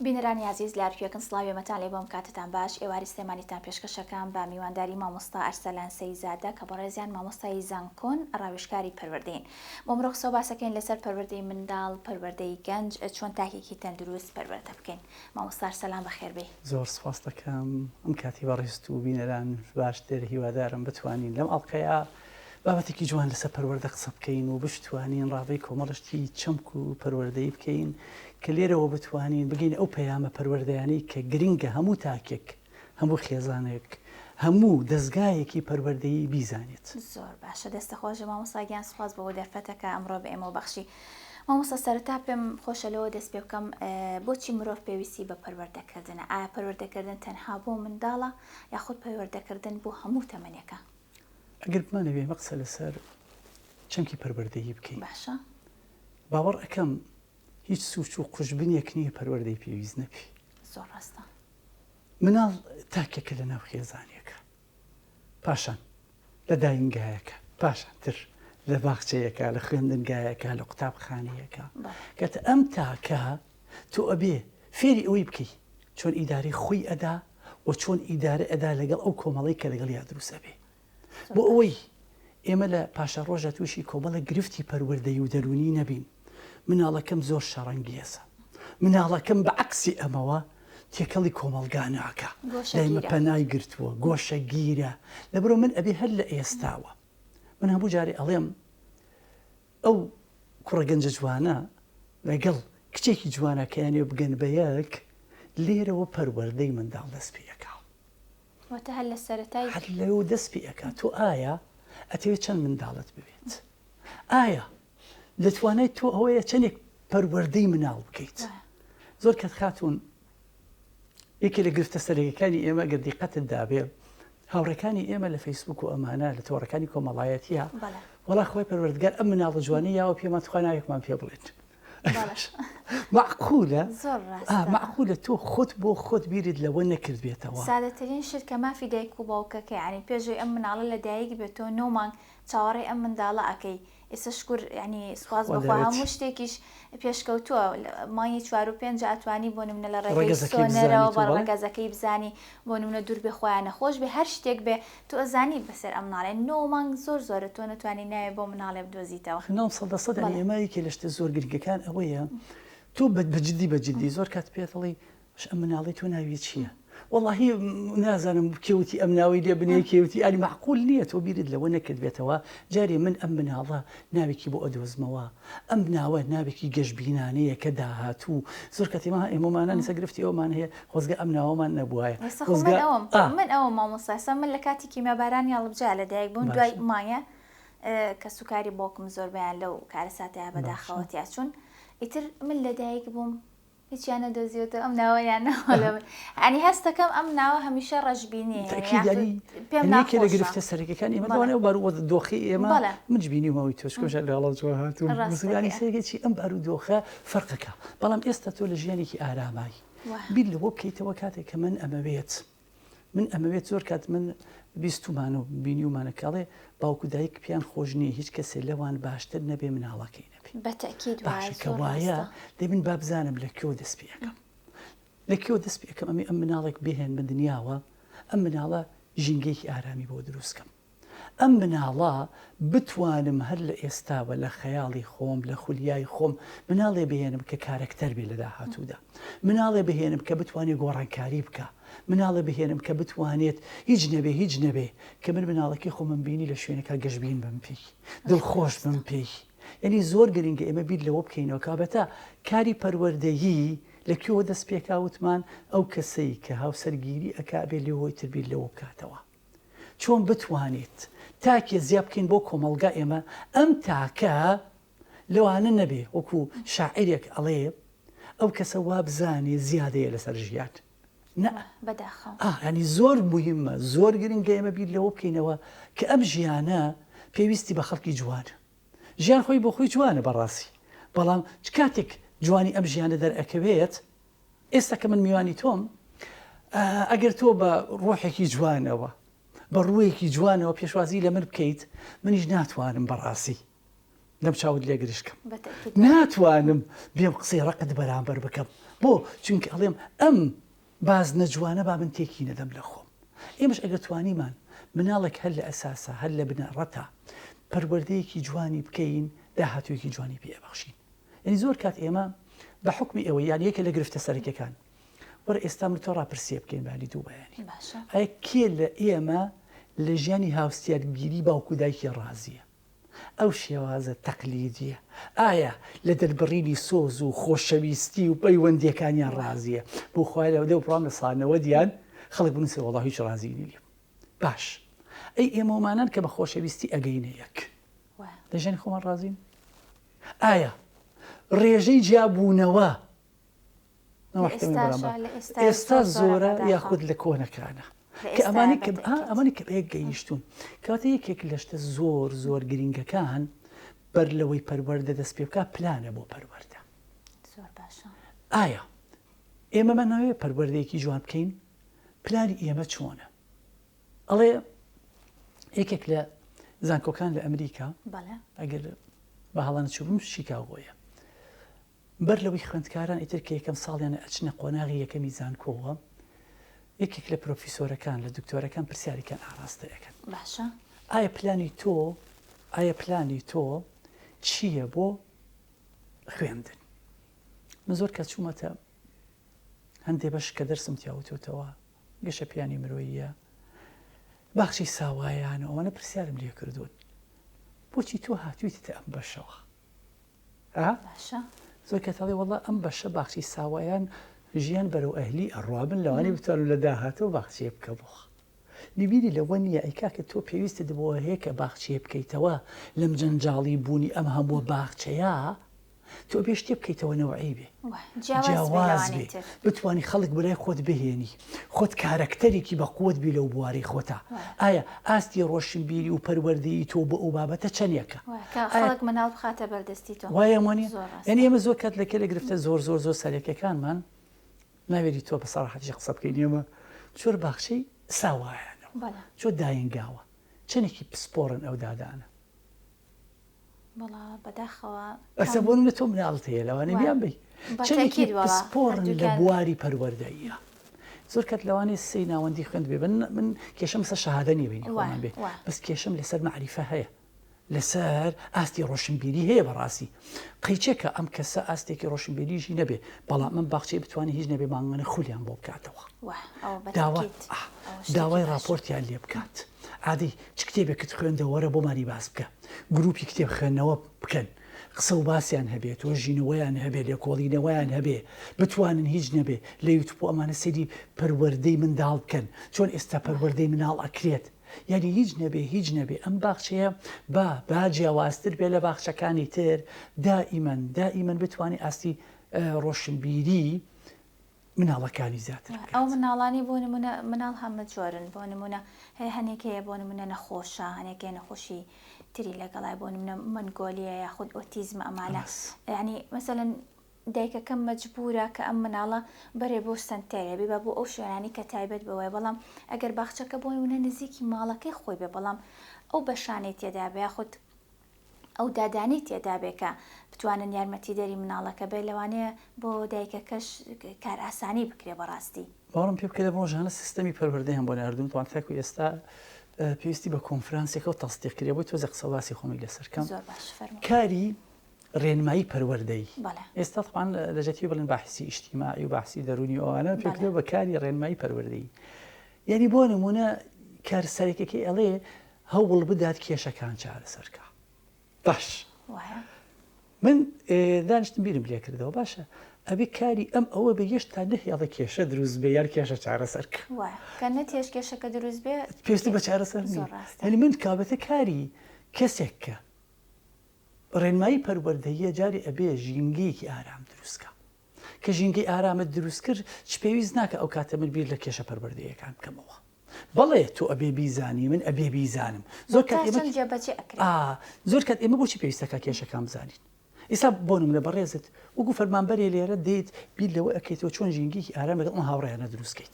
بینەرانی عزیز لارویەکەن سڵاوێمەتان لێ بۆم کاتتان باش ئێواری سلێمانیتان پێشکەشەکان بە میوانداری مامۆستا ئەرسەلان سەیزادە کە بەڕێزیان مامۆستای زانکۆن ڕاوێژکاری پەروەردەین. بۆ مرۆخ قسە باسەکەین لەسەر پەروەردەی منداڵ، پەروەردەی گەنج، چۆن تاکێکی تەندروست پەروەردە بکەین. مامۆستا ئەرسەلان بەخێر بێ. زۆر سپاس دەکەم ئەم کاتی بەڕێست و بینەران باشتر هیوادارم بتوانین لەم ئەڵلقەیە بابەتێکی جوان لەسەر پەروەردە قسە بکەین و بتوانین ڕاوی کۆمەڵشتی چەمک و پەروەردەی بکەین کە لێرەوە بتوانین بگەین ئەو پەیامە پەروەردەیانەی کە گرنگە هەموو تاکێک، هەموو خێزانێک، هەموو دەستگایەکی پەروەردەیی بیزانێت. زۆر باشە، دەستەخۆشە مامۆستا گیان سوپاس بەوە دەرفەتەکە ئەمڕۆ بە ئێمە بەخشی. مامۆستا سەرەتا پێم خۆشە لەوە دەست پێ بکەم بۆچی مرۆڤ پێویستی بە پەروەردەکردنە؟ ئایا پەروەردەکردن تەنها بۆ منداڵە یاخود پەروەردەکردن بۆ هەموو تەمەنێکە؟ ئەگەر بمانەوێ مەقسە لەسەر چەمکی پەروەردەیی بکەین. باشە. باوەڕ ئەەکەم هیچ سوچ و قوشبنیەک نییە پەروەردەی پێویست نەبی. زۆر ڕاستە. مناڵ تاکێکە لە ناو خێزانێکە، پاشان لە داینگایەکە، پاشانتر لە باخچەیەکە، لە خوێندنگایەکە، لە قوتابخانەیەکە. کەتە ئەم تاکە تۆ ئەبێ فێری ئەوەی بکەی چۆن ئیداری خۆی ئەدا و چۆن ئیدارە ئەدا لەگەڵ ئەو کۆمەڵی کە لەگەڵ یا دروستە بێ. بۆ ئەوەی ئێمە لە پاشە ڕۆژە تووشی کۆمەڵە گرفتی پەروەردەی و دەرونی نەبین. مناڵەکەم زۆر شەڕەنگیێزە، مناڵەکەم بە عەکسی ئەمەوە تێکەڵی کۆمەڵگاناکە، لایمە پەنای گرتووە، گۆشە گیرە. لەبەرەوە من ئەبێ هەر لە ئێستاوە من هەموو جارێ ئەڵێم ئەو کوڕە گەنجە جوانە لەگەڵ کچێکی جوانە کە یانێ بگەن بە یەک لێرەوە پەروەردەی منداڵ دەست پێیەکە. واتە هەر لە سەرەتای هەر لەوە دەست پێیەکە. تۆ ئایا ئەتەوێت چەند منداڵت ببێت؟ ئایا دەتوانێت تۆ ئەوەیە چەندێک پەروەردەی مناڵ بکەیت؟ زۆر کەت خاتون یەکێ لە گرفتە سەرەکیەکانی ئێمە گەر دیقەتت دابێ هاوڕێکانی ئێمە لە فەیسبوک و ئەمانە لە تۆڕەکانی کۆمەڵایەتیە وەڵا خۆی پەروەردگار ئەم مناڵە جوانی یاوە پێمان توخوا ناوێکمان پێ بڵێت. معقولە؟ زۆر ڕاستە. معقولە تۆ خۆت بۆ خۆت بیرت لەوە نەکرد بێتەوە. سادەترین شت کە مافی دایک و باوکەکە یعنی پێشوی ئەم مناڵە لە دایک بێتەوە 9 مانگ چاوەڕێی ئەم منداڵە ئەکەی. ئێستا شکر ینی سوپاس بەخوا هەموو شتێکیش پێشکەوتووە مانگی 4 و 5 ئەتوانی بۆ نمونە لە ڕێگەی سۆنەرەوە بە ڕەگەزەکەی بزانی بۆ نمونە دوور بێ خۆیان نەخۆش بێ هەر شتێک بێ تۆ ئەزانی بەسەر ئەم مناڵێ 9 مانگ زۆر زۆرە تۆ نەتوانی ناوێ بۆ مناڵێ بدۆزیتەوە. 900% ئێمەیەکی لە شتە زۆر گرنگەکان ئەوەیە تۆ بەجددی زۆر کات پێڵی ئەم مناڵی تۆ ناوی چییە؟ واللهی نازانم کێوتی ئەم ناوی لێ بنێ کێوتی ئەلی معقول نییە تۆ بیرت لەوە نەکرد بێتەوە. جارێ من ئەم مناڵە ناوێکی بۆ ئەدۆزمەوە، ئەم ناوە ناوێکی گەشتبینانەیە کە داهاتوو. زۆر کاتێمە ئێمەمانە نسە گرفتی ئەومان هەیە خۆزگە ئەم ناوەمان نەبووایە. من ئەوە مامۆستاسە من لە کاتی کیمەبارانی هەڵبجا لە دایک بوون دوای مایە کە سوکاری بۆکم زۆر بەیان لەو کارە ساتەیە بەداخەوەتیا چوون ئیتر من لە دایک بووم هیچیانە دۆزیوتە ئەم ناوەیان ناوەڵە ئەنی هەستەکەم ئەم ناوە هەمیشە ڕەشبینی پێم ناکە لە گرفتە سەرەکیەکان ئێمە دوانێ بەروە دۆخی ئێمە منجبینیمەوەی تۆشکۆژە لەڵە جوە هاتوو مسلمانی سەرێکی ئەم بەر و دۆخە فەرقەکە. بەڵام ئێستا تۆ لە ژیانێکی ئارامایی بیر لەوە بکەیتەوە کاتێک کە من ئەمەوێت زۆر کات من بیستمانە و بینی ومانەکەڵێ باوکو دایک پیان خۆش نییە هیچ کەسێ لەوان باشتر نەبێ مناڵەکەی نەبێ. باشەکە وایە دەبین با بزانم لە کێوە دەست پێەکەم لە کێوە دەست پێەکەم ئەم مناڵێک بهێن بە دنیاوە ئەم مناڵە ژینگەیەکی ئارامی بۆ دروستکەم. ئەم مناڵە بتوانم هەر لە ئێستاوە لە خەیاڵی خۆم لە خولیای خۆم مناڵێ بهێنم کە کارەکتەر بێ لە داهاتوودا، مناڵێ بهێنم کە بتوانێت گۆڕانکاری بکە، مناڵێ بهێنم کە بتوانێت هیچ نەبێ کە من مناڵەکەی خۆمم بینی لە شوێنەکە گەشتبین بم پێی دڵخۆش بم پێی. یعنی زۆر گرنگە ئێمە بیر لەوە بکەینەوە کابەتە کاری پەروەردەیی لە کوێوە دەست پێکاوتمان ئەو کەسەی کە هاوسەرگیری ئەکابێ لێەوەی تربیر لەوە بکاتەوە. چۆن بتوانێت تاکێ زیاب بکەین بۆ کۆمەلگا ئێمە ئەم تاکە لەوانە نەبێ وەکو شاعیرێک ئەڵێ ئەو کەسە وا بزانێ زیادەیە لەسەر ژیان ینی زۆر مهمە زۆر گرنگە ئێمە بیر لەوە بکەینەوە کە ئەم ژیانە پێویستی بە خەڵکی جوانە. ژیان خۆی بۆ خۆی جوانە بەڕاستی، بەڵام چ کاتێک جوانی ئەم ژیانە دەرئەکەوێت ئێستا کە من میوانی تۆم ئەگەر تۆ بە ڕۆحێکی جوانەوە بە ڕوویەکی جوانەوە پێشوازی لە من بکەیت منیش ناتوانم بەڕاستی لەم چاوت لێ گرشکم، ناتوانم بێم قسەی ڕقت بەرامبەر بکەم بۆ چونکە ئەڵێم ئەم باز نەجوانە با من تێکی نەدەم لە خۆم ئێمەش ئەگەر توانیمان مناڵێک هەر لە ئەساسە هەر لە بنەڕەتە پەروەردەیەکی جوانی بکەین داهاتوویەکی جوانی پێبەخشین یعنی زۆر کات ئێمە بە حکمی ئەوەی یان یەکە لە گرفتە سەرەکیەکان وەرە ئێستا من تۆ ڕاپرسیە بکەین بانی دوو بەیانی ئایا کێ لە ئێمە لە ژیانی هاوسیارگیری باوکو دایکی ڕازیە ئەو شێوازە تەقلیدیە ئایا لە دەربڕینی سۆز و خۆشەویستی و پەیوەندیەکانیان ڕازیە بۆ خوای لەو دە پڕام لە ساڵنەوە دیان خەڵک بنووسێ وەڵا هیچ ڕازینی لێ باش ئەی ئێمەمانان کە بە خۆشەویستی ئەگەینە یەک لە ژیانی خۆمان ڕازین ئایا ڕێژەی جیابوونەوە ئێستا زۆرە یاخود لە کۆنەکانە کە ئەمانی کە بەیەک گەیشتون کاتە یەکێک لە شتە زۆر گرنگەکان بەر لەوەی پەروەردە دەست پێ بکات پلانە بۆ پەروەردە ئایا ئێمەمان ناوێت پەروەردەیەکی جوان بکەین پلانی ئێمە چۆنە ئەڵێ یەکێک لە زانکۆکان لە ئەمریکا ئەگەر بە هەڵانە چوبم شیکاگۆیە بەر لەوەی خوێندکاران ئیتر کە یەکەم ساڵیانە ئەچنە قۆناغی یەکەمی زانکۆوە یەکێک لە پرۆفیسۆرەکان لە دکتۆرەکان پرسیاریکان ئاراستەیەکەن ئایا پلانی تۆ چییە بۆ خوێندن من زۆر کە چوومەتە هەندێ بەش کە دەرسم تیاوتوتەوە گەشە پیانی مرۆییە باخشی ساوایانە ئەوانە پرسیارم لێ کردوون بۆچی تۆ هاتوویتە ئەم بەشەوە زۆر کەتاڵی وەڵا ئەم بەشە باخشی ساوایان ژیان بەرەو ئەهلی ئەڕوابن لەوانی بتوانن لە داهاتەوە باخچێ بکە بۆ نبیری لەوە نییە ئەیکا کە تۆ پێویستت بۆ هەیە کە باخچێ بکەیتەوە لەم جەنجاڵی بوونی ئەم هەموو باخچەیە تۆ بێ شتێ بکەیتەوە نەوەعی بێ جیاواز بێ بتوانی خەڵک بەلای خۆت بهێنی خۆت کارەکتەرێکی بە قوت بی لەو بواری خۆتە ئایا ئاستی ڕۆشنبیری و پەروەردەیی تۆ بە ئەو بابەتە چەندێکە مناڵ بخاتە بەردەستی تۆ وایەمانی یعنی ئێمە زۆر کات لەکە لە گرفتە زۆر سەرەکیەکانمان ناوێری تۆ بە سەراحەتیش قسە بکەین ئێمە چۆر باخچەی ساوایانەوە چۆ داینگاوە چەندێکی پسپۆڕن ئەو دادانە بەداخەوە ئەسە بۆ لە تۆ مناڵت هەیە لەوانەیە بیان بی چەندێکی پسپۆڕن لە بواری پەروەردەییە زۆر کات لەوانەیە سەی ناوەندی خوێند بێ من کێشەم سەر شەهادە نێبینی خۆمان بێ بەس کێشەم لەسەر معریفە هەیە لەسەر ئاستی ڕۆشنبیری هەیە بەڕاستی قەیچێکە ئەم کەسە ئاستێکی ڕۆشنبیریژی نەبێ بەڵام من باخچێ بتوانێت هیچ نەبێ ماگەنە خولیان بۆ بکاتەوە داوای راپۆرتیان لێ بکات عادی چ کتێبێکت خوێندە وەرە بۆ ماری باس بکە گروپی کتێب خوێندنەوە بکەن قسە و باسییان هەبێت وەژینەوەیان هەبێت لێکۆڵینەوەیان هەبێ بتوانن هیچ نەبێ لە یوتیوب ئەمانە سەیری پەروەردەی منداڵ بکەن چۆن ئێستا پەروەردەی مناڵ ئەکرێت یعنی هیچ نەبێ ئەم باخچەیە با جیاوازتر بێ لە باخچەکانی تر دائیمەن بتوانێت ئاستی ڕۆشنبیری مناڵەکانی زیاتر ئەو مناڵانی بۆ نمونە مناڵ هەمە جۆرن بۆ نمونە هەنێک هەیە بۆ نمونە نەخۆشە هەنێک نەخۆشی تری لەگەڵای بۆ نمونە منگۆلیە یاخود ئۆتیزمە ئەمانە یعنی مەسەلەن دایکەکەم مەجبورە کە ئەم مناڵە بەرێ بۆ سنتەرە بێ بۆ ئەو شوێنانی کە تایبەت بەوەی بەڵام ئەگەر باخچەکە بۆ نمونە نزیکی ماڵەکەی خۆی بێ بەڵام ئەو بەشانێت تێدا بێ یاخود ئەو دادانی تێدا بێ کە بتوانن یارمەتی دەری مناڵەکە بێ لەوانەیە بۆ دایکەکەش کار ئاسانی بکرێ بەڕاستی باوەڕم پێ بکە لە ڕۆژانە سیستەمی پەروەردەیان بۆ ناردوون توان تاکو ئێستا پێویستی بە کۆنفرانسێکە و تەستیقکرێ بۆی تۆزە قسەواسی خۆمی لەسەرکەم کاری ڕێنمایی پەروەردەی ئێستا طبعاً لەجەتی بڵێن باحسی ئیجتیماعی و باحسی دەرونی ئەوانە پێکرێ بە کاری ڕێنمایی پەروەردەی یعنی بۆ نمونە کارسەرێکێکی ئەڵێ هەوڵ بدات کێشەکان چارەسەرکە باش من دانیشتم بیرم لێ کردەوە باشە ئەبێ کاری ئەم ئەوە بە گەشت تا نەهێڵە کێشە دروست بێ یار کێشە چارەسەرکە کە نەتێش کێشەکە دروست بێ پێویستی بە چارەسەر یعنی من کابەتە کاری کەسێک کە ڕێنمایی پەروەردەییە جاری ئەبێ ژینگەیەکی ئارام دروستکە کە ژینگەی ئارامت دروست کرد چ پێویست ناکە ئەو کاتە من بیر لە کێشە پەروەردەییەکان بکەمەوە بەڵێ تۆ ئەبێ بیزانی من ئەبێ بیزانم زۆر کات ئێمە بۆچی پێویستەکە کێشەکان بزانین ئێستا بۆ نمونە بەڕێزت وەکو فەرمانبەرێ لێرە دێت بیر لەوە ئەکەیتەوە چۆن ژینگەیەکی ئارام لەگەڵ ئەم هاوڕێیانە دروستکەیت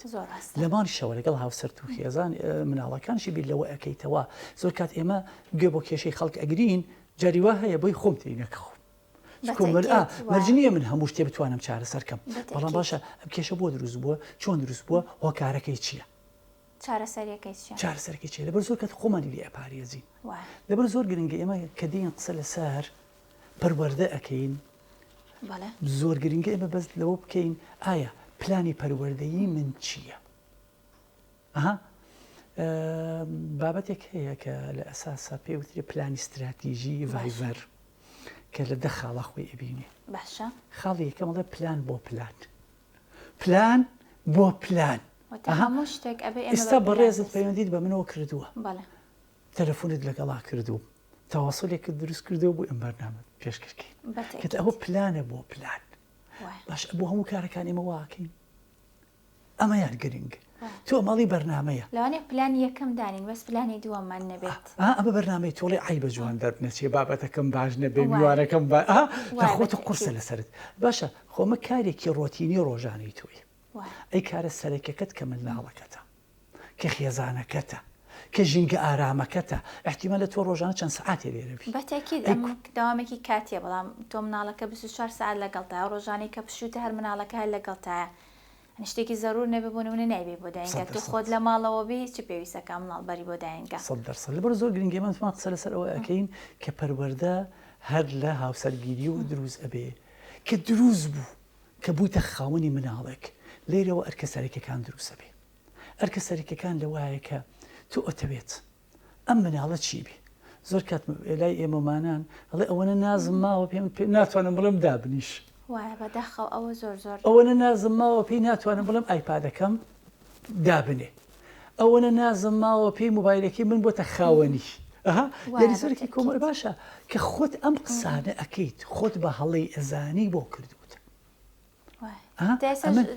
لە ماڵیشەوە لەگەڵ هاوسەرت و خێزان مناڵەکانشی بیر لەوە ئەکەیتەوە زۆر کات ئێمە گوێ بۆ کێشەی خەڵک ئەگرین جاری وا هەیە بۆی خۆم تێی نەکەوم مەرجنیە من هەموو شتێ بتوانم چارەسەرکەم بەڵام باشە ئەم کێشە بۆ دروست بووە چۆن دروست بووە هۆکارەکەی چییە چارەسەرەکەی چیە لەبەر زۆر کات خۆمانی لێ ئەپارێزین لەبەر زۆر گرنگە ئێمە کە دێن قسە لەسەر پەروەردە ئەەکەین زۆر گرنگە ئێمە بەست لەوە بکەین ئایا پلانی پەروەردەیی من چییە؟ بابەتێک هەیە کە لە ئەساسا پێوتری پلانی استراتیژی ڤایڤەر کە لە دە خاڵە خۆی ئەبینێ خاڵی یەکەمەڵێ پلان بۆ پلان بۆ پلان ئێستا بەڕێزت پەیوەندیت بە منەوە کردووە تەلەفۆنت لەگەڵا کردووە تەواصلێکت دروست کردەوە بۆ ئەم بەرنامە پێشکەشکەین کە ئەوە پلانە بۆ پلان باش بۆ هەموو کارەکان ئێمە واکەین ئەمە یان گرنگ تۆ ماڵی بەرنامەیە لەوانێ پلانی یەکەم دانین بەس پلانی دووەممان نەبێت ئەمە بەرنامەی تۆڵی ئای بە جوان دەرنەچێ بابەتەکەم باش نەبێ میوانەکەم خۆتە قورسە لەسرت باشە خۆمە کارێکی ڕۆتینی ڕۆژانەی تۆی ئەی کارە سەرەکەکەت کە منداڵەکەتە کە خێزانەکەتە کە ژینگە ئارامەکەتە احتیمال لە تۆ ڕۆژانە چەند سعاتێ لێرەبی بەتەکید ئەم داوامێکی کاتیە بەڵام تۆ مناڵەکە 24 ساعت لەگەڵتایە ڕۆژانەی کە پشوتە هەر مناڵەکە هەر لەگەڵتایە شتێکی زەرور نەبێ بۆ نمونە نایبێ بۆ داینگە تو خۆت لە ماڵەوە بی چ پێویستەکە مناڵبەری بۆ داینگە 100% لەبەر زۆر گرنگی من قسە لەسەر ئەوە ئەەکەین کە پەروەردە هەر لە هاوسەرگیری و دروست ئەبێ کە دروست بوو کە بوویتە خاوەنی مناڵێک لێرەوە ئەرکە سەرەکیەکان دروستە بێ ئەرکە سەرەکیەکان لەوایە کە تو ئۆتەوێت ئەم مناڵە چی بێ زۆر کات لای ئێمەمانان ئەڵێ ئەوەنە نازم ماوە پێ ناتوانم بڵم دابنیش ئەوە زۆر ئەوەنە نازم ماوە پێی ناتوانم بڵم ئایپادەکەم دابنێ ئەوەنە نازم ماوە پێی موبایلەکەی من بۆتە خاوەنی یاری زۆرێکی کۆمەڵ باشە کە خۆت ئەم قسانە ئەەکەیت خۆت بە هەڵەی ئەزانی بۆ کردوت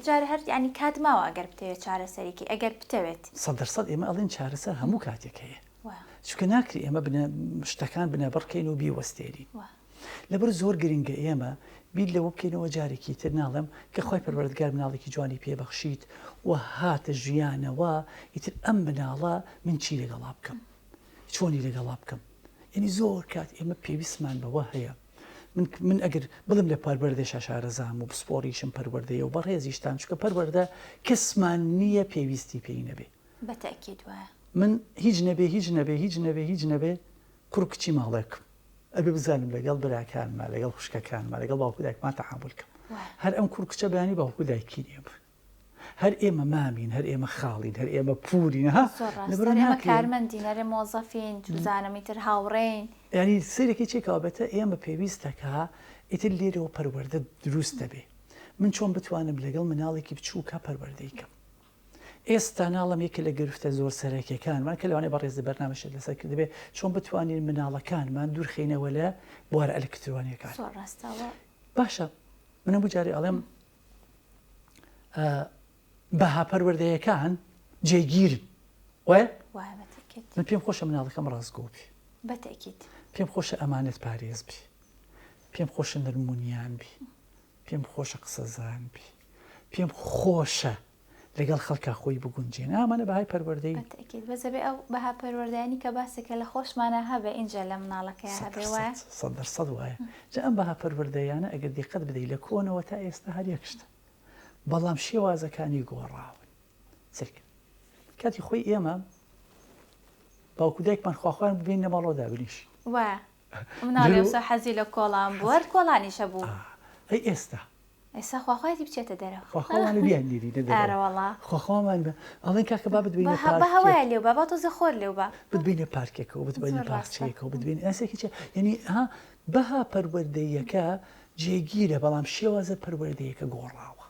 جار هەر ینی کات ماوە ئەگەر بتەوێت چارەسەرێکی ئەگەر بتەوێت 100% ئێمە ئەڵێن چارەسەر هەموو کاتێک هەیە چونکە ناکری ئێمە شتەکان بنەبڕکەین و بیوەستێنین لەبەر زۆر گرنگە ئێمە بیر لەوە بکەینەوە جارێکی تر ناڵم کە خۆی پەروەردگار مناڵێکی جوانی پێبەخشیت و هاتە ژیانەوە ئیتر ئەم مناڵە من چی لەگەڵا بکەم چۆنی لەگەڵا بکەم یعنی زۆر کات ئێمە پێویستمان بەوە هەیە من ئەگەر بڵم لە پەروەردە شاشارەزام و پسپۆریشم پەروەردەیە و بەڕێزیشتان چکە پەروەردە کەسمان نییە پێویستی پێی نەبێ بەتەکید وایە من هیچ نەبێ کوڕ کچی ماڵێکم ئەبێ بزانم لەگەڵ براکانمە لەگەڵ خوشکەکانمە لەگەڵ باوکو دایکمان تەعامل بکەم هەر ئەم کوڕ کچە بەیانی باوکو دایکی نییە هەر ئێمە مامین هەر ئێمە خاڵین هەر ئێمە پورین ئێمە کارمەندین هەرێ مۆزەفین جوزانەمی تر هاوڕێین ینی سەرێکی چێکاوبێتە ئێمە پێویستەکە ئیتر لێرەوە پەروەردە دروست دەبێ من چۆن بتوانم لەگەڵ مناڵێکی بچووکە پەروەردەیکەم ئێستا ناڵم یەکە لە گرفتە زۆر سەرەکیەکانمان کە لەوانێ بەڕێزی بەرنامەشێت لەسەر کردبێ چۆن بتوانین مناڵەکانمان دوورخینەوە لە بوارە ئەلکترۆنیەکان باشە منە بجارێ ئەڵێم بەها پەروەردەیەکان جێگیرن وایە من پێم خۆشە مناڵەکەم ڕاستگۆ بی پێم خۆشە ئەمانەت پارێز بی پێم خۆشە نەرمونیان بی پێم خۆشە قسەزان بی پێم خۆشە لەگەڵ خەڵکا خۆی بگونجێن ئامانە بەهای پەروەردەی بەزەبێ ئەو بەها پەروەردەیانی کە باسێکە لە خۆشمانە هەبێ اینجا لە مناڵەکە هەبێ وایە 100% وایە جا ئەم بەها پەروەردەیانە ئەگەر دیقەت بدەیت لە کۆنەوە تا ئێستا هەر یەکشتە بەڵام شێوازەکانی گۆڕاون کاتی خۆی ئێمە باوکو دایکمان خواخوایان ببین نەماڵەوە دابنیش وایە مناڵێ وسە حەزی لە کۆڵان بوو هەر کۆڵانیشە بوو ئەی ئێستا خواخواتی بچێتە دەرەوە خواخواوانە بیانگیری خواخوامان ئەڵێن کاکە با بتبینە هەوایە لێو بە تۆزە خۆر لێو بە بتبینە پارکێکەوە بتبینە پارچەیەکەوە بتبین ئەسێکی چێ یعنی بەها پەروەردەیەکە جێگیرە بەڵام شێوازە پەروەردەیەکە گۆڕاوە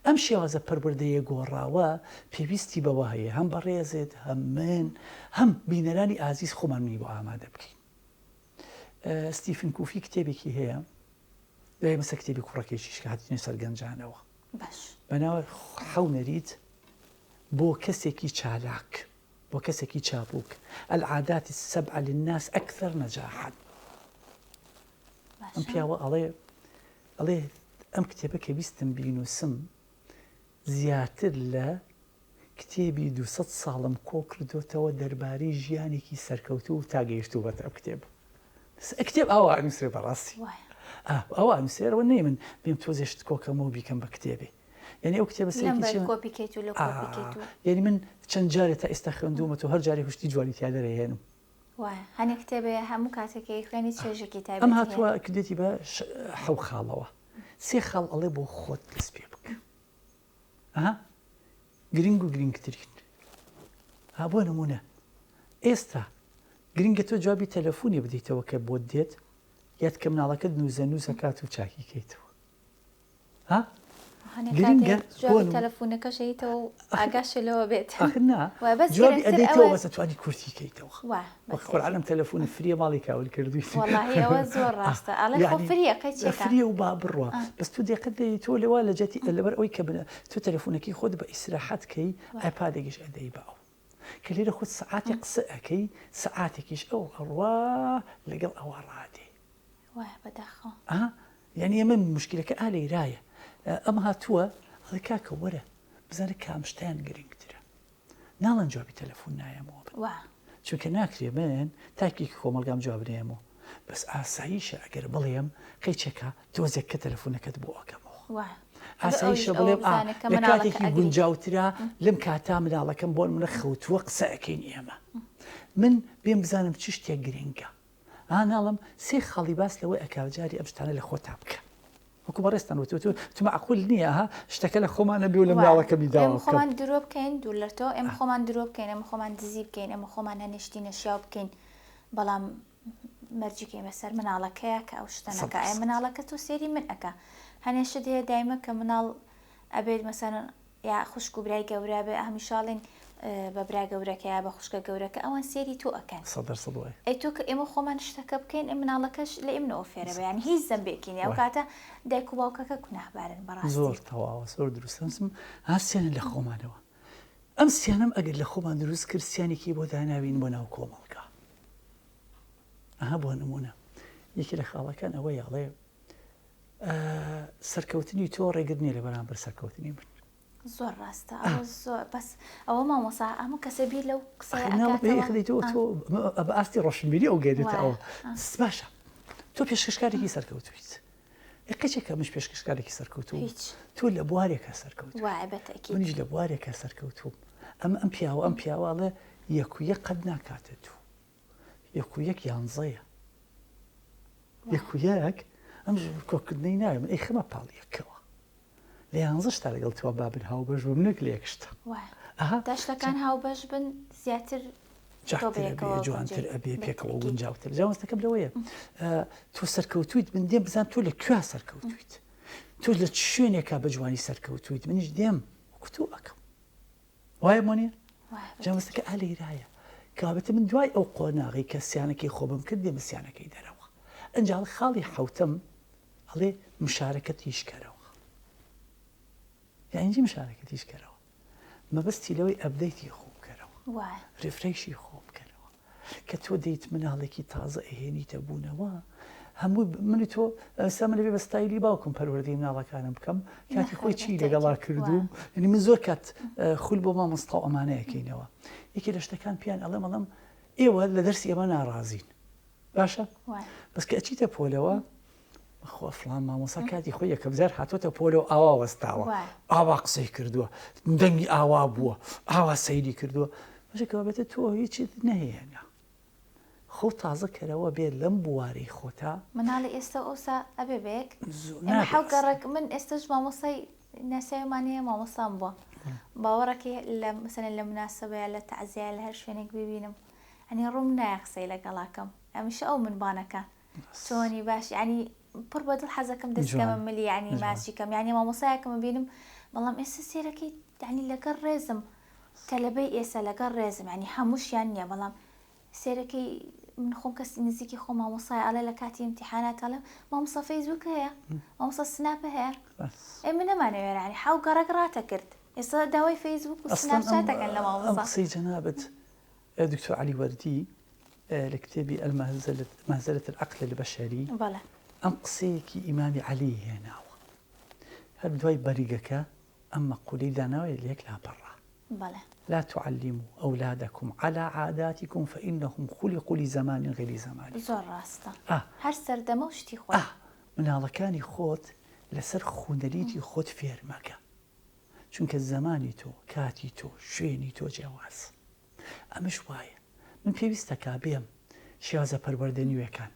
ئەم شێوازە پەروەردەیە گۆڕاوە پێویستی بەوە هەیە هەم بەڕێزێت هەم من هەم بینەرانی ئازیز خۆمان منی بۆ ئامادە بکەین ستیفن کوفی کتێبێکی هەیە دوای مەسە کتێبی کوڕەکێکیش کە هاتینە سەر گەنجانەوە بەناوە حەونەریت بۆ کەسێکی چالاک بۆ کەسێکی چاپووک العادات السبع للناس أكثر نجاحا ئەم پیاوە ئەڵێ ئەم کتێبە کە بیستم بینوسم زیاتر لە کتێبی 200 ساڵم کۆ کردوتەوە دەربارەی ژیانێکی سەرکەوتوو و تاگەیشتوو بەتە ئەم کتێب ئەو ئەنووسێ بەڕاستی ئەوە نووسێرەوە نەی من بێم تۆزێشت کۆکەمەوە بیکەم بە کتێبێ یعنی ئەو کتێبە یعنی من چەند جارێت تا ئێستا خوێندومە و هەر جارێ هشتی جوانی تیا دەرەهێنم هەنێ کتێبێ هەموو کاتێکی خوێنی چێژێکی تایبەت ئەم هاتووە کردێتی بە 6 خاڵەوە 3 خاڵ ئەڵێ بۆ خۆت دەست پێ بکە گرنگ و گرنگترین بۆ نمونە ئێستا گرنگە تۆ جوابی تەلەفۆنی بدەیتەوە کە بۆت دێت یاد کە مناڵەکەت نووزە کات و چاکی کەیتەوە گرنگە تەلەفۆنەکەشەیتەوە و ئاگاشلەوە بێت جوابی ئەدەیتەوە بەسە توانی کورتی کەیتەوە خۆرعالم تەلەفۆنی فریە ماڵی کاول کردووی ئەوە زۆر ڕاستە فریە و با بڕوە بەس تو دێقت دەی تۆ لێوا لە جەتی لەبەر ئەوی کە بنە تو تەلەفۆنەکەی خۆت بە ئیسراحەت کەی ئایپادێکیش ئەدەی باو کە لێرە خۆت سەعاتی قسە ئەەکەی سەعاتێکیش ئەو هەڕوا لەگەڵ ئەوە ڕادێ بەداخۆ یعنی ئەمە مشکلەکە ئالەیرایە ئەمە هاتووە ئەڵێ کاکە وەرە بزانە کامشتیان گرنگترە ناڵەن جوابی تەلەفۆن نایەمەوە چونکە ناکرێ من تاکێکی خۆمەلگام جواب نێمەوە بەس ئاساییشە ئەگەر بڵێم قەیچێکە تۆزێک کە تەلەفۆنەکەت بۆ ئەەکەمەوە ئاساییشە بڵێم لە کاتێکی گونجاوترا لەم کاتا مناڵەکەم بۆن منە خەوتووە قسە ئەەکەین ئێمە من بێم بزانم چ شتێک گرنگە ناڵم 3 خاڵی باس لەوەی ئەکاوجاری ئەم شتانە لە خۆتا بکە وەکو بەڕێستان وتو معقول نییە شتەکە لە خۆمانە بێ و لە مناڵەکە بیداوە خۆمان درۆ بکەین دوور لە تۆ ئێمە خۆمان درۆ بکەین ئەمە خۆمان دزی بکەین ئەمە خۆمان هەنیشتی نەشیاو بکەین بەڵام مەرجەکەی بەسەر مناڵەکەیە کە ئەو شتەنەکە ئەی مناڵەکە تۆ سێری من ئەکە هەنێشت هەیە دایمە کە مناڵ ئەبێت مەسەن یا خوشک و برای گەورە بێ هەمیشاڵین بە برا گەورەکەیە بە خوشکە گەورەکە ئەوان سێری تۆ ئەەکەن ئەی تۆ کە ئێمە خۆمان شتەکە بکەین مناڵەکەش لە ئێمنەوە فێرە بەیان هیچ زەمبێکین ئەو کاتە دایک و باوکەکە گوناهبارن بەڕاستی زۆر تەواوە زۆر دروستم هەستیانە لە خۆمانەوە ئەم سیانم ئەگەر لە خۆمان دروست کرد سیانێکی بۆ داناوین بۆ ناو کۆمەڵگا بۆ نمونە یەکی لە خاڵەکان ئەوەی ئەڵێ سەرکەوتنی تۆ ڕێگر نییە لە بەرامبەر سەرکەوتنی من زۆر ڕاستە بەس ئەوە مامۆسا ئەمە کەسەبی لەو قسەخدەیتەوە تۆ بە ئاستی ڕۆشنبیری ئەو گەێتەوە باشە تۆ پێشکەشکارێکی سەرکەوتویت قەچێکە مش پێشکەشکارێکی سەرکەوتوو تۆ لە بوارێکە سەرکەوت منیش لە بوارێکە سەرکەوتوو ئەمە ئەم پیاوەڵێ یەکویە قەت ناکاتە تو یەکویەک یانزەیە یەکویەک ئەم کۆکردنەی ناوێ من ئەی خەمە پاڵیەکەوە لە 11 تا لەگەڵ تۆ بابن هاوبەش بە منێک لە یەکشتە داشتەکان هاوبەش بن زیاتر جوانتر ئەبێ پێکەوە گونجاوتر جاوەستەکەم لەوەیە تۆ سەرکەوتویت من دێم بزان تۆ لە کوێ سەرکەوتویت تۆ لە شوێنێکا بە جوانی سەرکەوتویت منیش دێم وەکو ئەەکەم وایە مۆنیە جاوەستەکە ئالەیرایە کابێتە من دوای ئەو قۆناغی کە سیانەکەی خۆبم کرد دێمە سیانەکەی دەرەوە ئەنجاڵ خاڵی حوتەم ئەڵێ مشارەکەتیشکەرەوە یعنی مشارەکەتیشکەرەوە مەبەستی لەوەی ئەبدەیتی خۆ بکەرەوە ڕێفرەیشی خۆ بکەرەوە کە تۆ دەیت مناڵێکی تازە ئەهێنیتە بوونەوە هەموو منی تۆ ئەستا من لەبێ بە ستایلی باوکم پەروەردەی مناڵەکانم بکەم کاتی خۆی چی لەگەڵا کردوم یعنی من زۆر کات خول بۆ مامۆستا و ئەمانەیەکەینەوە یەکی لە شتەکان پیان ئەڵێم ئێوە لە دەرسی ئێمە ناڕازین باشە بەس کە ئەچیتە پۆلەوە خۆ فڵان مامۆسا کاتی خۆی یەکەم جار هاتوۆتە پۆلەوە ئاوا وەستاوە ئاوا قسەی کردووە دەنگی ئاوا بووە ئاوا سەیری کردووە باشەکەوە بێتە تۆ هیچیت نەهێنا خۆ تازە کەرەوە بێت لەم بوارەی خۆتا مناڵی ئێستا ئەوسا ئەبێ بێک حەوگەڕێک من ئێستاش مامۆسای ناسایمانەیە مامۆسام بووە باوەڕێکی لە مەسەلەن لە مناسبەیە لە تەعزیە لە هەر شوێنێک ببینم ئەنی ڕووم نایە قسەی لەگەڵاکەم ئەمیشە ئەو منبانەکە چۆنی باش ینی پڕ بەدڵ حەزەکەم دەستکەمە ملی ینی ماچیکەم ینی مامۆسایەکەمە بینم بەڵام ئێستا سێرەکەی ینی لەگەڵ ڕێزم تەلەبەی ئێستا لەگەڵ ڕێزم ینی هەمووشیان نییە بەڵام سێرەکەی من خۆم کەس نزیکی خۆ مامۆسای ئاڵێ لە کاتی ئیمتیحانات ئەڵێم مامۆستا فەیسبووک هەیە مامۆستا سناپە هەیە ئێ من نەمانەوێت ینی حەو گەڕێک ڕاتە کرد ئێستا داوای فەیسبووک و سناپچاتەکەن لە مامۆستا قسەی جەنابەت دکتۆر عەلی وەردی لە کتێبی مەهزەلة العەقل البەشەری ئەم قسەیەکی ئیمامی عەلی هێناوە هەر دوای بەریگەکە ئەم مەقولەی داناوە لە یەک لاپەڕا لا تعلموا أولادكم على عاداتكم فإنهم خلقوا لزمان غير زمان زۆر ڕاستە هەر سەردەمە و شتی خۆی مناڵەکانی خۆت لەسەر خوندەریتی خۆت فێر مەکە، چونکە زمانی تۆ، کاتی تۆ، شوێنی تۆ جیاواز. ئەمەش وایە من پێویستە کا بێم شێوازە پەروەردەنیوەکان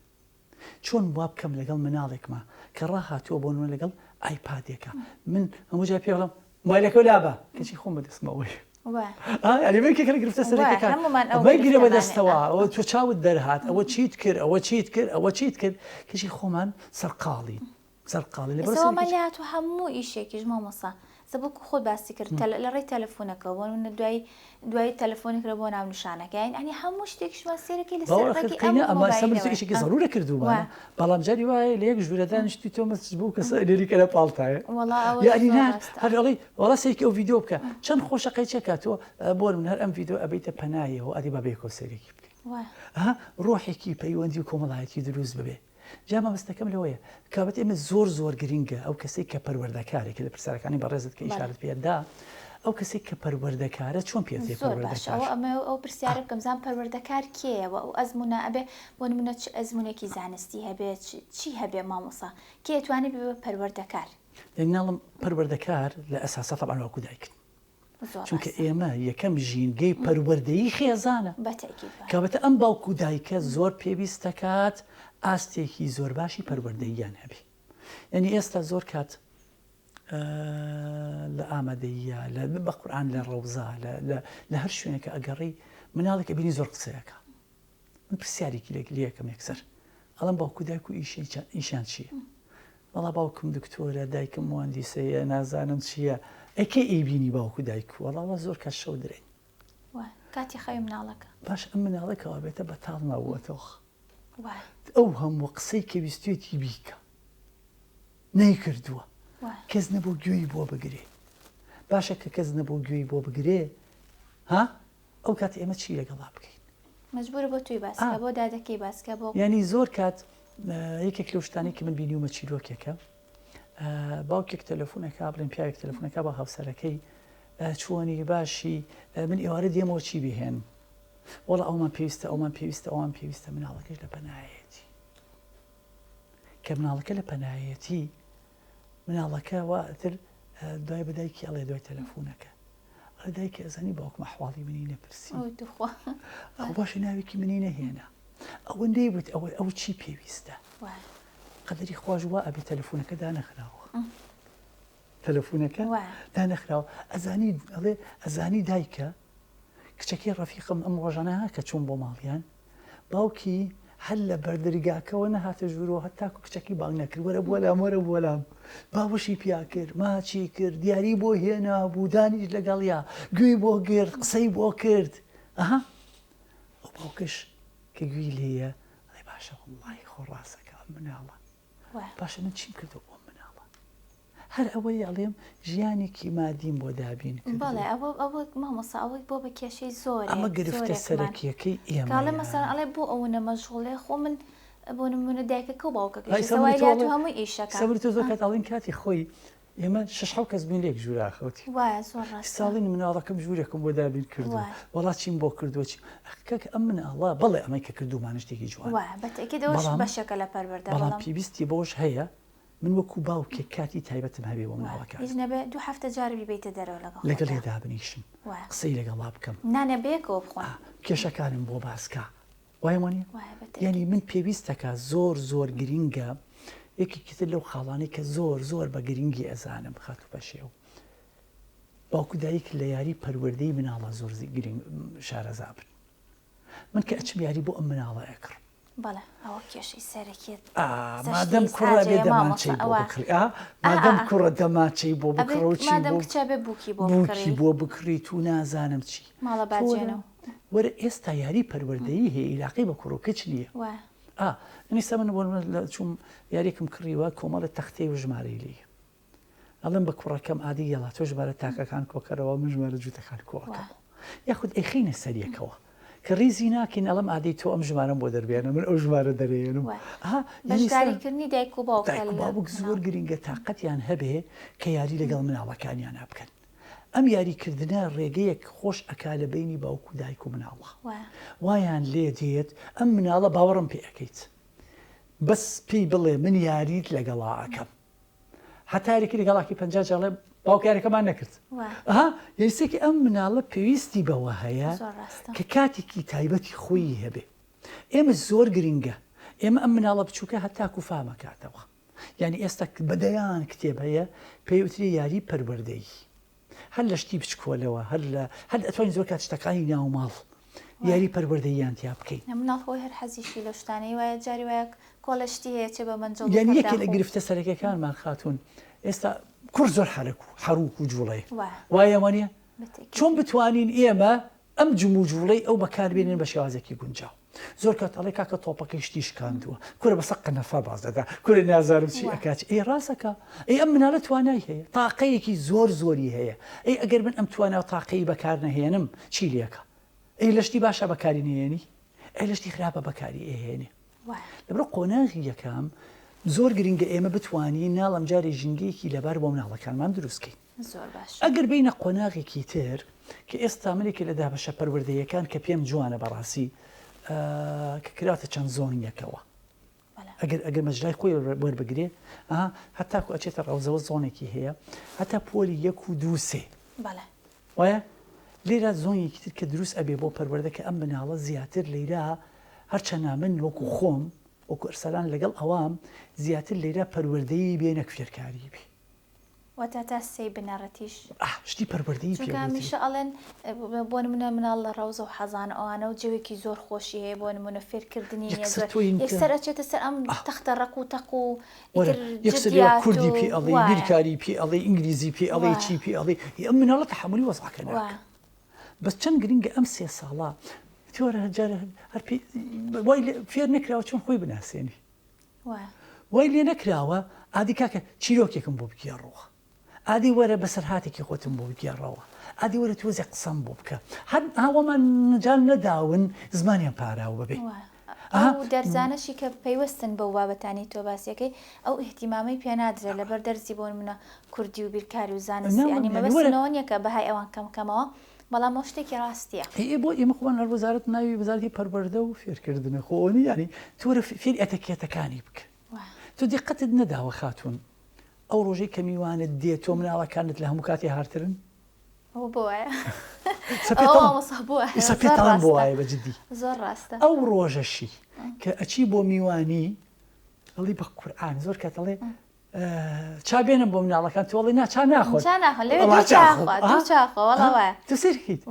چۆن وا بکەم لەگەڵ مناڵێکمە کە ڕاهاتووە بۆ نمونە لەگەڵ ئایپادێکە، من هەموو جا پێ بڵم مۆبایلەکە لابە کەچی خۆم بەدەستمەوەی ئەلیێکێکە گرفتە سەرەکەەکان بەگرێ بەدەستەوە ئەوە تۆ چاوت دەرهات ئەوە چیت کرد ئەوە چیت کرد ئەوە چیت کرد کەچی خۆمان سەرقاڵین سەرقاڵی لەبەرمەلیات و هەموو ئیشێکیش مامۆسا سەبکو خۆت باسی کرد لە ڕێی تەلەفۆنەکە بۆ منە دوای تەلەفۆنێکرە بۆ ناو نیشانەکە ئەنی هەموو شتێکیشمان سێرەکەی لەسەرێکی ضرورە کردووە بەڵام جاری وایە لە یەک ژوورەدانیشتی تۆمەس بوو کەس لێریکە لە پاڵتایە هەرڵی وڵاسێکی ئەو ڤیددیو بکە چەند خۆشەقەی چێکە تۆ بۆ من هەر ئەم ڤیددیو ئەبیتە پەنایەوە ئەدی بە بێکۆ سەرێکی بکەیت ڕۆحێکی پەیوەندی و کۆمەڵایەتی دروست ببێ. جا مەبەستەکەم لەوەیە کابەت ئێمە زۆر گرینگە ئەو کەسێک کە پەروەردەکارێکی لە پرسیارەکانی بەڕێزت کە ئیشارەت پێدا ئەو کەسێک کە پەروەردەکارە چۆن پێ پەروەردەکار ئەمە ئەو پرسیارە بکەم زان پەروەردەکار کێوە ئەو ئەزمونە ئەبێ بۆ نمونە ئەزمونێکی زانستی هەبێت چی هەبێ مامۆسا کێ توانێت بێ پەروەردەکار ناڵم پەروەردەکار لە ئەساسا تەبعاً وەکو دایکن چونکە ئێمە یەکەم ژینگەی پەروەردەیی خێزانە کابەتە ئەم باوکو دایکە زۆر پێویست دەکات ئاستێکی زۆر باشی پەروەردەییان هەبێ. یعنی ئێستا زۆر کات لە ئامادەیە بە قورئان لە ڕەوزا لە هەر شوێنێکە ئەگەڕی مناڵێکە بینی زۆر قسەیەکە من پرسیارێکی لێکم یەکسەر ئەڵم باوکو دایک و ئیشان چییە؟ وەڵا باوکم دکتۆرە دایکم موهەندیسەیە نازانم چییە ئەکێ ئەیبینی باوکو دایک و وەڵاوە زۆر کات شەو درێن کاتی خەوی مناڵەکە باش ئەم مناڵێکەوە بێتە بەتاڵ ناوەتەوە ئەو هەموو قسەی کە ویستێتی بیکە نەیکردووە کەس نەبوو گوێی بۆ بگرێ باشە کە کەس نەبوو گوێی بۆ بگرێ ئەو کات ئێمە چی لەگەڵا بکەین مەجبورە بۆ توی باسکە بۆ دادەکەی باسکە بۆ ینی زۆر کات یەکێک لەو شتانی کە من بینیومە چیرۆکێکە باوکێک تەلەفۆنەکە بڵێن پیاوێک تەلەفۆنەکە بە هاوسەرەکەی چۆنی باشی من ئێوارە دێمەوە چی بهێن وەڵا ئەومان پێویستە ئەومان پێویستە مناڵەکەش لە پەنایەتی کە مناڵەکە لە پەنایەتی مناڵەکە واتر دوای بەدایکی ئەڵێ دوای تەلەفۆنەکە ئەڵێ دایکە ئەزانی باوکمە حواڵی منی نەپرسی ئەو باشە ناوێکی منی نەهێنا ئەوەندەی بوت ئەو چی پێویستە قەدەری خواش وا ئەبێ تەلەفۆنەکە دانەخراوە تەلەفۆنەکە دانەخراوە ئەزانی دایکە کچەکەی ڕەفیقم ئەم ڕۆژانە کە چوون بۆ ماڵیان باوکی هەر لە بەردەریگاکەوە نەهاتە ژوورەوە هەتاکو کچەکەی بانگ نەکرد وەرە بۆ لام باوەشی پیا کرد ماچی کرد دیاری بۆ هێنا بوو دانیش لەگەڵیا گوێی بۆ گرت قسەی بۆ کرد ئەو باوکش کە گوێی لێیە ئەی باشە وڵڵی خۆ ڕاستەکە مناڵە باشە من چیم کردو بۆ مناڵە هەر ئەوەی ئەڵێم ژیانێکی مادیم بۆ دابین بەڵێ ئەوە مامۆسا ئەوەی بۆ بە کێشەی زۆر ئەمە گرفتە سەرەکیەکەی ئێمە کاڵێ مەسەڵەن ئەڵێ بۆ ئەوە نەمەشغوڵێ خۆ من بۆ نمونە دایکەکە و باوکەکە هەمووی ئیشەکە سەبری تۆ زۆر کات ئەڵێن کاتی خۆی ئێمە 6 کەس بین لێک ژووراخەوتی ساڵی مناڵەکەم ژوورێکم بۆ دابین کردو وڵات چیم بۆ کردووە کەکە ئەم مناڵە بەڵێ ئەمەی کە کردومان شتێکی جوان بەشەکە لە پەروەردە بەڵام پێویستی بۆش هەیە من وەکو باوکێک کاتی تایبەتم هەبێ بۆ مناڵەکە نەبێ 2 هەفتە جاربی بیتە دەرەوە لەگەڵ لێدا بنیشم قسەی لەگەڵا بکەم نانە بێکەوە بخۆن کێشەکانم بۆ باسکە وایمانی یعنی من پێویستەکە زۆر گرینگە یەکێکتر لەو خاڵانەی کە زۆر بە گرنگی ئەزانم خات و بەشێ و باوکو دایک لە یاری پەروەردەی مناڵە زۆر گرنگ شارەزا بن من کە ئەچم یاری بۆ ئەم مناڵە ئەکڕ بەڵێ ئەوە کێشەی سەرەکیت مادەم کوڕە بێ دەمانچەی بۆ بکڕی مادەم کوڕە دەماچەی بۆ بکڕەوەچی بووکی بۆ بکڕیت و نازانم چی ماڵە باجێنەوە وەرە ئێستا یاری پەروەردەیی هەیە عیلاقەی بە کوڕۆکەچ نییە نیستا من بۆ چوم یاریکم کڕیوە کۆمەڵە تەختەی و ژمارەی لێ ئەڵم بە کوڕەکەم ئادی یەڵا تۆ ژمارە تاکەکان کۆکەرەوە من ژمارە جووتەکان کۆکە یاخود ئەخینە سەریەکەوە کە ڕیزی ناکەین ئەڵم ئادەی تۆ ئەم ژمارەم بۆ دەربێنە من ئەو ژمارە دەرێنم بەشداریکردنی دایک و باوک زۆر گرنگە تااقەتیان هەبێ کە یاری لەگەڵ مناڵەکانیان بکەن ئەم یاریکردنە ڕێگەیەک خۆش ئەکا لە بینی باوک و دایک و مناڵە وایان لێ دێت ئەم مناڵە باوەڕم پێ ئەەکەیت بەس پێی بڵێ من یاریت لەگەڵا ئەەکەم هەتارێکی لەگەڵاکی 50 جاڵێ باوکارەکەمان نەکرد یاریسێکی ئەم مناڵە پێویستی بەوە هەیە کە کاتێکی تایبەتی خۆی هەبێ ئێمە زۆر گرنگە ئێمە ئەم مناڵە بچووکە هەتاکو فامەکاتەوە یعنی ئێستا بەدەیان کتێب هەیە پێوتری یاری پەروەردەیی هەر لە شتی بچکۆلەوە هەر ئەتوانین زۆر کات شتەکانی ناوماڵ یاری پەروەردەییان تیا بکەین مناڵ خۆی هەر حەزیشی لە شتانەی وایە جاری وایە کۆلەشتی هەیە چێ بە منجڵ یعنی یەکێ لە گرفتە سەرەکیەکانمان خاتون ئێستا کوڕ زۆر حەروک و جوڵەیە وایە وانە چۆن بتوانین ئێمە ئەم جموجوڵەی ئەو بەکاربێنین بە شێوازێکی گونجاو زۆر کاتەڵێ کاکە تۆپەکەی شتی شکاندووە کورە بەسە قەنەفا باز دەدا کورە نازارم چی ئەکات ئەی ڕاستەکە ئەی ئەم مناڵە توانای هەیە تاقەیەکی زۆری هەیە ئەی ئەگەر من ئەم توانە و تاقەی بەکار نەهێنم چی لێکە ئەی لەشتی باشە بەکاری نهێنی ئەی لەشتی خراپە بەکاری ئێهێنێ لەبرە قۆناغی یەکەم زۆر گرنگە ئێمە بتوانین ناڵم جارێ ژینگەیەکی لەبار بۆ مناڵەکانمان دروستکەین ئەگەر بینە قۆناغێکی تر کە ئێستا منێکی لە دابەشە پەروەردەیەکان کە پێم جوانە بەڕاستی کە کراوەتە چەند زۆنیەکەوە ئەگەر مەجلای خۆی وەربگرێ هەتاکو ئەچێتە ڕەوزەوە زۆنێکی هەیە هەتا پۆلی 1 و 2 3 وایە لێرە زۆنێکی تر کە دروست ئەبێ بۆ پەروەردە کە ئەم مناڵە زیاتر لێرە هەرچەنە من وەکو خۆم وەکو ئەرسەلان لەگەڵ ئەوام زیاتر لێرە پەروەردەیی بێنە فێرکاری بێ وەتا سی بنەڕەتیش شتی پەروەردەیی میشە ئەڵێن بۆ نمونە مناڵ لە ڕەوزە و حەزان ئەوانە و جەوێکی زۆر خۆشی هەیە بۆ نمونە فێرکردنی یەکسەر ئەچێتە سەر ئەم تەختە ڕق و تەق و کوردی پێ ئەڵێ بیرکاری پێ ئەڵێ ئینگلیزی پێ ئەڵێ چی پێ ئەڵێ ئەم مناڵە تەحملی وەزعەکە ناکە بەس چەند گرنگە ئەم 3 ساڵە تۆرە جارە وای فێر نەکراوە چۆن خۆی بناسێنی وای لێ نەکراوە ئادی کاکە چیرۆکێکم بۆ بگێڕەوە ئادی وەرە بەسەر هاتێکی خۆتم بۆ بگێڕەوە ئادی وەرە تۆزێ قسەم بۆ بکە هەر ئاوەمان نجان نەداون زمانیان پاراوە ببێ ئەو دەرزانەشی کە پەیوەستن بەو بابەتانی تۆ باسیەکەی ئەو احتیمامی پێ نادرێت لەبەر دەرزی بۆ منە کوردی و بیرکاری و زانستی مەبەستنەوەنیەکە بەهای ئەوان کەمکەمەوە بەڵام ئەو شتێکی ڕاستیە بۆ ئێمە خۆمان هەر وەزارەت ناوی وەزارەتی پەروەردە و فێرکردنە خۆنی ینی تۆرە فێری ئەتەکێتەکانی بکە تۆ دیقەتت نەداوە خاتون ئەو ڕۆژەی کە میوانت دێت تۆ مناڵەکانت لە هەموو کاتی هارترن سەپێتان بۆ وایە بەجددی زۆر ڕاستە ئەو ڕۆژەشی کە ئەچی بۆ میوانی ئەڵی بە قورئان زۆر کاتەڵێ چابێنم بۆ مناڵەکان تۆڵی ناچا ناخۆت تو سیرکیت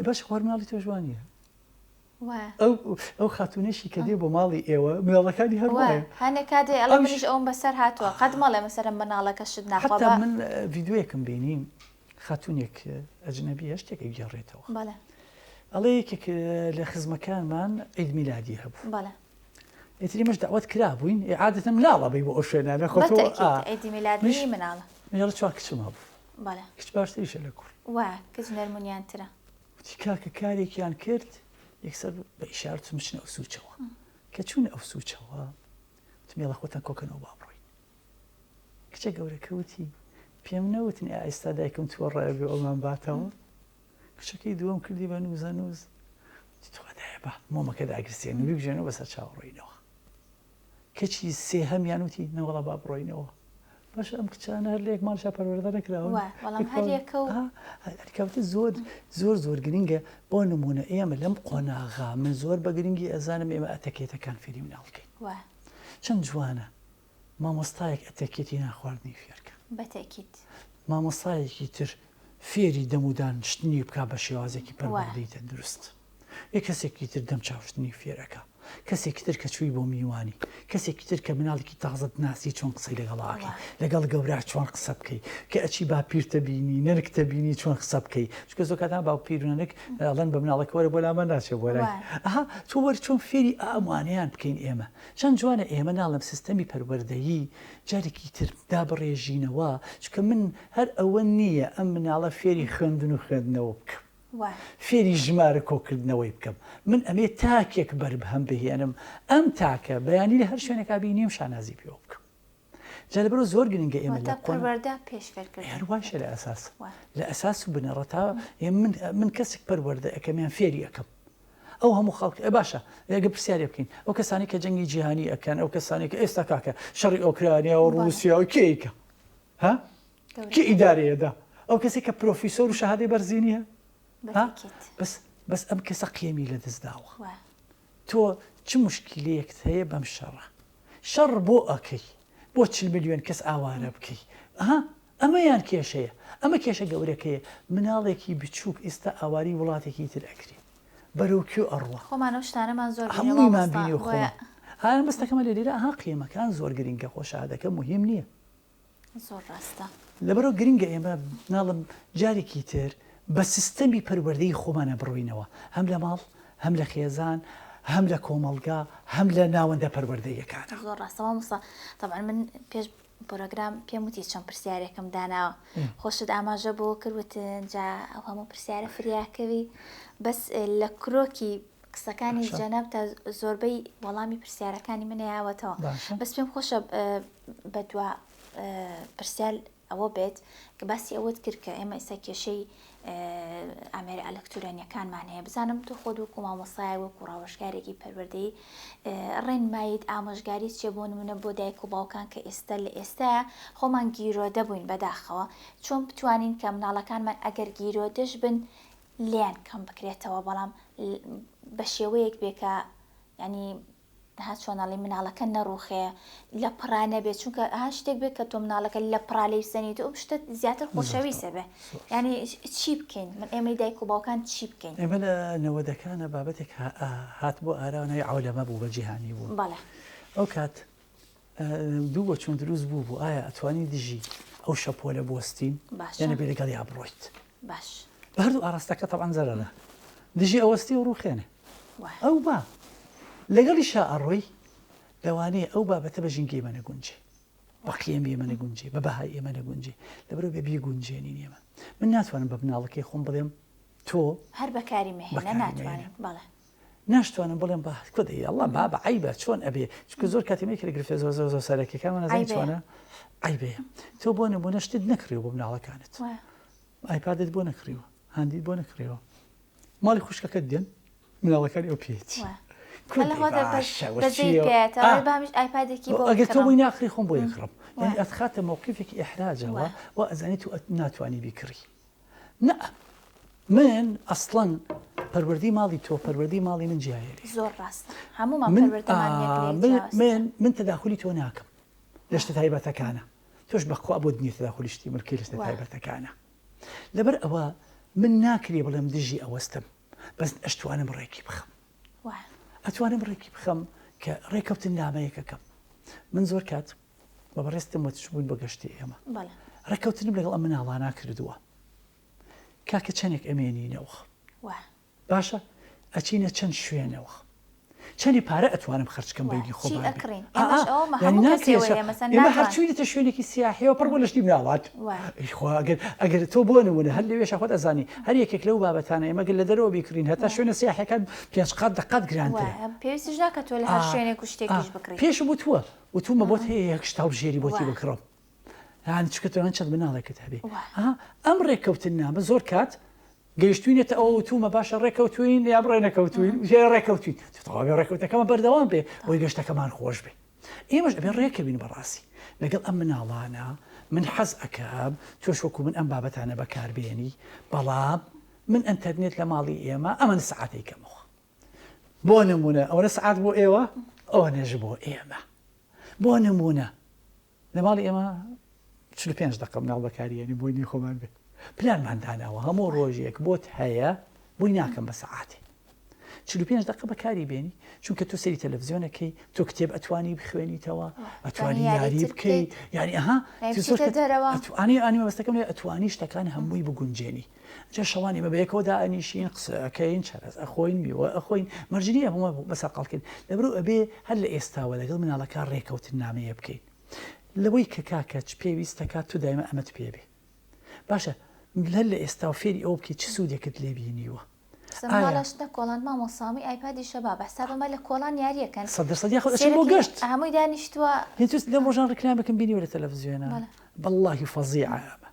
باش خۆر مناڵی تۆ جوانیە ئەو خاتونێشی کە دێ بۆ ماڵی ئێوە مناڵەکانی هەروایە هەنێک کاتێ ئەڵەش ئەوم بەسەر هاتووە قەت مەڵێ مەسەرم مناڵەکە شت ناخۆ من ڤیددیوەکەم بینیم خاتونێک ئەجنەبی شتێکی گێڕێتەوە ئەڵێ یەکێک لە خزمەکانمان عید میلادی هەبوو ئیتری مەش داوات کرابووین عادەتەن مناڵە بەی بۆ ئەو شوێنانە عیدی میلادی مناڵە مناڵە 4 کچم هەبوو کچ باشتریشە لە کوڕ کچ نەرمونیانترە وتی کاکە کارێکیان کرد یەکسەر بە ئیشارەت مچنە ئەو سوچەوە کە چوونە ئەو سوچەوە وتمیڵە خۆتان کۆکەنەوە با بڕۆین کچە گەورەکە وتی پێم نەوتن ئێستا دایکم تووە ڕایە بێ ئەومان باتەوە کچەکەی دووەم کردی بە نووزە نووز توادایە بە مۆمەکە داگرسێن و بگژێنەوە بەسەر چاوەڕۆینەوە کەچی سێ هەمیان وتی نەوەڵە با بڕۆینەوە باش ئەم کچانە هەر لێک ماڵشا پەروەردە نەکراوە هەرکەوتە زۆر گرنگە بۆ نمونە ئێمە لەم قۆناغا من زۆر بە گرنگی ئەزانم ئێمە ئەتەکێتەکان فێری مناڵکەین چەند جوانە مامۆستایەک ئەتەکێتی ناخواردنی فێرکە بەتەکیت مامۆستایەکی تر فێری دەمودان شتنی بکە بە شێوازێکی پەروەردەی تەندروست کەسێکی تر دەم چاوشتنی فێرەکە کەسێکی تر کە چووی بۆ میوانی کەسێکی تر کە مناڵێکی تازت ناسی چۆن قسەی لەگەڵاکەی لەگەڵ گەورە چۆن قسە بکەی کە ئەچی با پیرتە بینی نەرکتە بینی چۆن قسە بکەی چکە زۆر کاتان باو پیرونەک ئەڵەن بە مناڵەکە وەرە بۆ لامە ناچێ بۆ لای تۆ وەر چۆن فێری ئامانیان بکەین ئێمە چەند جوانە ئێمە ناڵم سیستەمی پەروەردەیی جارێکی تر دابڕێژینەوە چکە من هەر ئەوە نییە ئەم مناڵە فێری خوێندن و خوێندنەوە بکەم فێری ژمارە کۆکردنەوەی بکەم من ئەمێ تاکێک بەربهەم بهێنم ئەم تاکە بەیانی لە هەر شوێنێکا بینیم شانازی پێوە بکەم جا لەبەرەوە زۆر گرنگە ئێمە لە پەروەردە پێشفێرکردن هەرواشە لە ئەساس لە ئەساس و بنەڕەتا من کەسێک پەروەردە ئەەکەمیان فێری ئەەکەم ئەو هەموو خەڵک باشە ئەگە پرسیارێ بکەین ئەو کەسانی کە جەنگی جیهانی ئەکەن ئەو کەسانی کە ئێستا کاکە شەڕی ئۆکرانیا و رووسیا و کێیکە ها کێ ئیدارەیەدا ئەو کەسی کە پرۆفیسۆر و شەهادەی بەرزینیە بەس ئەم کەسە قیەمی لە دەستداوە تۆ چ مشکلەیەکت هەیە بەم شەڕە شەڕ بۆ ئەکەی بۆ 40 ملیۆن کەس ئاوارە بکەی ئەمەیان کێشەیە ئەمە کێشە گەورەکەیە مناڵێکی بچووک ئێستا ئاواری وڵاتێکی تر ئەکرێ بەرەو کوێ ئەڕوە خۆمانە شتانەمان زۆر هەموویمان بینی و خۆمان هاان بەستەکەمە لێ لێرە قیەمەکان زۆر گرنگە خۆشەهادەکە مهم نییە زۆر ڕاستە لەبەرەوە گرنگە ئێمە ناڵم جارێکی تر بە سیستەمی پەروەردەی خۆمانە بڕۆینەوە هەم لە ماڵ هەم لە خێزان هەم لە کۆمەڵگا هەم لە ناوەندە پەروەردەیەکانە زۆر ڕاستەوە موسا طبعا من پێش پرۆگرام پێم وتی چەند پرسیارێکم داناوە خۆشت ئاماژە بۆ کردوتن جا ئەو هەموو پرسیارە فریاکەوی بەس لە کرۆکی قسەکانی جەناب تا زۆربەی وەڵامی پرسیارەکانی منەیەوەتەوە بەس پێم خۆشە بە دووە پرسیار ئەوە بێت کە باسی ئەوەت کرد کە ئێمە ئێستا کێشەی ئامێرە ئەلەکترۆنیەکانمان هەیە بزانم تۆ خۆت وەکو مامۆستای وەکو ڕاوەژگارێکی پەروەردەی ڕێنمایت ئامۆژگاری چێ بۆ نمونە بۆ دایک و باوکان کە ئێستا لە ئێستاە خۆمان گیرۆدە بووین بەداخەوە چۆن بتوانین کە مناڵەکانمان ئەگەر گیرۆدەش بن لیان کەم بکرێتەوە بەڵام بە شێوەیەک بێکە ینی چۆناڵی مناڵەکە نەڕوخێ لە پڕانە بێت چونکە شتێک بێت کە تۆ مناڵەکە لە پرالی سەنیت ئەو شتە زیاتر خۆشەویستە بێ ینی چی بکەین من ئێمەی دایک و باوکان چی بکەین ئێمە لە نەوەدەکانە بابەتێک هات بۆ ئاراونەوەی عولەمە بوو بە جیهانی بوو بەڵێ ئەو کات دوو بۆ چۆن دروست بوو بوو ئایا ئەتوانی دژی ئەو شەپۆلە بۆستین یانە بێ لەگەڵ یا بڕۆیت باش بە هەردوو ئاراستەکە تەبعاً زەرەرە دژی ئەوەستی و ڕوخێنێ ئەو با لەگەڵی ئەڕۆی لەوانەیە ئەو بابەتە بە ژینگەی ئێمە نەگونجێ بە قیەمی ئێمە نەگونجێ بە بەهای ئێمە نەگونجێ لەبەرەوە بێ بیگونجێنین ئێمە من ناتوانم بە مناڵەکەی خۆم بڵێم تۆ هەر بەکاری مێهێنە ناتوانین بەڵێ ناشتوانم بڵێم بە کۆدەی ئەڵڵا بابە عیبە چۆن ئەبێ چونکە زۆر کاتێمەی کە لە گرفتە زۆر سەرەکیەکانمان نەزانین چۆنە عیبەیە تۆ بۆ نمونە شتت نەکڕیوە بۆ مناڵەکانت ئایپادت بۆ نەکڕیوە هاندیت بۆ نەکڕیوە ماڵی خوشکەکەت دێن مناڵەکانی ئەو پێیت ئەگەر تۆ بۆی ناخری خۆم بۆ یەکڕم یعنی ئەتخاتە مووقفێکی ئیحراجەوە و ئەزانیت و ناتوانی بیکڕی نە من ئەسڵەن پەروەردەی ماڵی تۆ پەروەردەی ماڵی من جیایەری زۆر ڕاستە هەموومان پەروەردەمان من تەداخلی تۆ ناکەم لە شتە تایبەتەکانە تۆش بەخوا بۆ دنیا تەداخلی شتی ملکی لە شتە تایبەتەکانە لەبەر ئەوە من ناکرێ بڵێم دژی ئەوەستم بەس ئەشتوانم ڕێکی بخەم ئەتوانم ڕێکی بخەم کە ڕێکەوتن نامەیەکەکەم من زۆر کات بە بەڕێستم وەتش بووین بە گەشتی ئێمە ڕێکەوتنم لەگەڵ ئەم مناڵانە کردووە کاکە چەندێک ئەمێنینەوە باشە ئەچینە چەند شوێنەوە چەندی پارە ئەتوانم خەرچکەم بەیدی خۆمان ئێمە هەرچوویتە شوێنێکی سیاحیەوە پڕ بۆ لەشتی مناڵات ئەگەر تۆ بۆ نمونە هەر لەوێشە خۆت ئەزانی هەر یەکێک لەو بابەتانە ئێمە گەر لە دەرەوە بیکڕین هەتا شوێنە سیاحەکان پێنج قات دەقات گرانترە پێویستیش ناکە تۆ لە هەر شوێنێک و شتێکیش بکڕیت پێشم وتووە وتومە بۆت هەیە یەک شتا و ژێری بۆتی بکڕم هاان چکە تۆ چەند مناڵێکت هەبێ ئەم ڕێکەوتن نامە زۆر کات گەیشتوینێتە ئەو تومە باشە ڕێکەوتوین یا بڕێ نەکەوتوین ڕێکەوتین تەواوی ڕێکەوتەکەمە بەردەوام بێ بۆی گەشتەکەمان خۆش بێ ئێمەش ئەبێ ڕێکەبین بەڕاستی لەگەڵ ئەم مناڵانە من حەز ئەکەم تۆش وەکو من ئەم بابەتانە بەکاربێنی بەڵام من ئەنتەرنێت لە ماڵی ئێمە ئەمە سەعاتێک کەمەوە بۆ نمونە ئەوە سەعات بۆ ئێوە ئەوە نەژ بۆ ئێمە بۆ نمونە لە ماڵی ئێمە 45 دقە مناڵ بەکاریێنی بۆی خۆمان بێت پلانماندانەوە هەموو ڕۆژێک بۆت هەیە بووی ناکەم بە سەعاتێ 45 دقە بەکاری بێنی چونکە تۆ سەری تەلەڤیزیۆنەکەی تۆ کتێب ئەتوانی بخوێنیتەوە ئەتوانی یاری بکەیت یعنی ئەنی مەبەستەکەم لێ ئەتوانی شتەکان هەمووی بگونجێنی جا شەوانی مە بەیەکەوە دائنیشین قسەکەین چەرەز ئەخۆین میوە ئەخۆین مەرجنیە هەمووە بەسەر قاڵکەین لەبەرو ئەبێ هەر لە ئێستاوە لەگەڵ مناڵەکان ڕێکەوتن نامەیە بکەین لەوەی کە کاکە پێویستەکات تو دایمە ئەمەت پێ بێ باشە هەر لە ئێستا و فێری ئەو بکەیت چ سوودێکت لێ بینیوە سماڵشتە کۆڵان مامۆسامی ئایپادی شەبا بەستا بەمە لە کۆڵان یاریەکەن سەدەسەدی بۆ گەشت هەمووی دانیشتووە هیچ لە ڕۆژان ڕکلامەکەم بینیوە لە تەلەڤیزیۆنە بەڵڵاهی فەزیعە ئەمە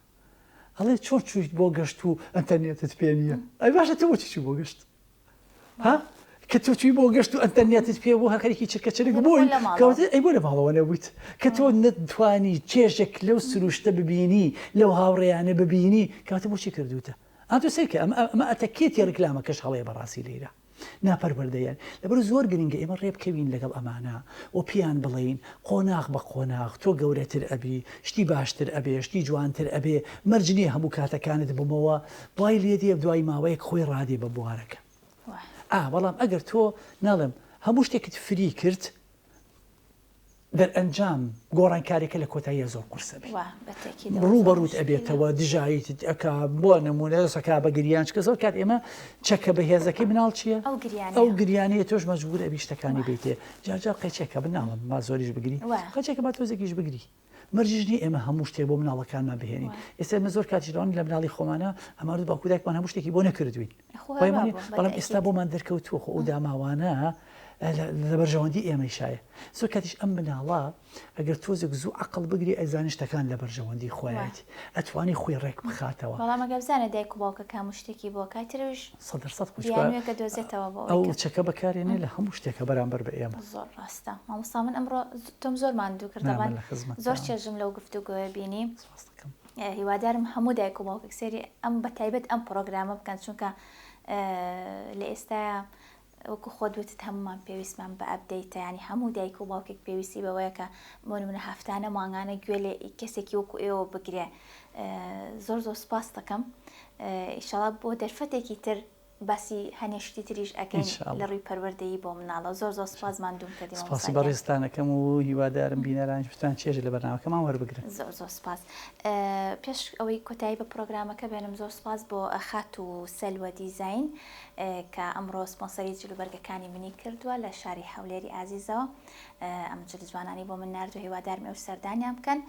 ئەڵێ چۆن چوویت بۆ گەشت و ئەنتەرنێتت پێ نییە ئەی باشە تۆ چی بۆ گەشت ها کە تۆ توی بۆ گەشت و ئەتەرنێتت پێ بۆ هەکەێکی چرکەچرێک بۆی کەوتە ئەی بۆ لە ماڵەوە نەبوویت کە تۆ نەتوانی چێژێک لەو سروشتە ببینی لەو هاوڕێیانە ببینی کاتە بۆچی کردوتە ئەتۆ سێکە ئەمە ئەتەکێتی ڕکلامەکەش هەڵەیە بەڕاستی لێرە ناپەروەردەیان لەبەر زۆر گرنگە ئێمە ڕێبکەوین لەگەڵ ئەمانە و پیان بڵین قۆناغ بە قۆناغ تۆ گەورەتر ئەبی شتی باشتر ئەبێ شتی جوانتر ئەبێ مەرجنی هەموو کاتەکانت بمەوە دوای لێ دێ دوای ماوەیەک خۆی ڕادێ بە بوارەکە بەڵام ئەگەر تۆ ناڵم هەموو شتێکت فری کرد دەرئەنجام گۆڕانکاریەکە لە کۆتاییە زۆر قورسە بێ ڕوبەڕوت ئەبێتەوە دژایت ئەکا بۆ نمونە سەکا بە گریان چکە زۆر کات ئێمە چەکە بەهێزەکەی مناڵ چییە ئەو گریانەیە تۆش مەجبور ئەبی شتەکانی بیتێ جاجا قەچێکە بناڵم ما زۆریش بگری قەچێکە با تۆزێکیش بگری مەرجژنی ئێمە هەموو شتێک بۆ مناڵەکانمان بهێنین ئێستا ئێمە زۆر کاتیڕوانی لە مناڵی خۆمانە ئەمانوت باکووداکمان هەموو شتێکی بۆ نەکردوین بەڵام ئێستا بۆمان دەرکەوتووە خۆ ئەو داماوانە لە بەرژەوەندی ئێمەی شایە زۆر کاتیش ئەم مناڵە ئەگەر تۆزێک زوو عقل بگری ئەزانی شتەکان لە بەرژەوەندی خۆیەتی ئەتوانی خۆی ڕێک بخاتەوە بەڵام ئەگەر بزانە دایک و باوکە کام شتێکی بۆ کاترش 100% دۆزێتەوە بۆ ئەو چەکە بەکارێنێ لە هەموو شتێکە بەرامبەر بە ئێمە زۆر ڕاستە مامۆستا من ئەمڕۆ تۆم زۆر ماندوو کردەوە زۆر چێژم لەو گفتوگۆیە بینی هیوادارم هەموو دایک و باوکێک سێری ئەم بەتایبەت ئەم پرۆگرامە بکەن چونکە لە ئێستاە وەکو خۆدوتت هەمومان پێویستمان بە ئەپدەیتە ینی هەموو دایک و باوکێک پێویستی بەوەیە کە منە هەفتانە ماگانە گوێ لێ کەسێکی وەکو ئێوە بگرێ زۆر سپاس دەکەم ئیشەڵا بۆ دەرفەتێکی تر باسی هەنێشتی تریش ئەەکەین لە ڕووی پەروەردەیی بۆ مناڵە زۆر سپاسمان دوم کردی سپاسی بە ڕێستانەکەم و هیوادارم بینەرانش بتوان چێژە لە بەرنامەکەمان وەربگرن زۆر سپاس پێش ئەوەی کۆتایی بە پرۆگرامەکە بێنم زۆر سپاس بۆ ئەخات و سەلوە دیزاین کە ئەمڕۆ سپۆنسەری جلوبەرگەکانی منی کردووە لە شاری هەولێری ئازیزەوە ئەم جل جوانانی بۆ من نردو هیوادارم ئەو سەردانیان بکەن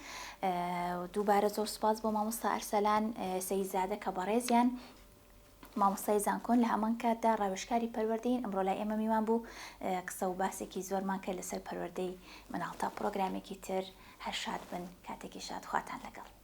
دووبارە زۆر سپاس بۆ مامۆستا ئەرسەلان سەیزادە کە بەڕێزیان مامۆستای زانکۆن لە هەمان کاتدا ڕاوێژکاری پەروەردەین ئەمڕۆ لای ئێمە میوان بوو قسە و باسێکی زۆرمان کرد لەسەر پەروەردەی مناڵ تا پرۆگرامێکی تر هەر شاد بن کاتێکی شاد خواتان لەگەڵ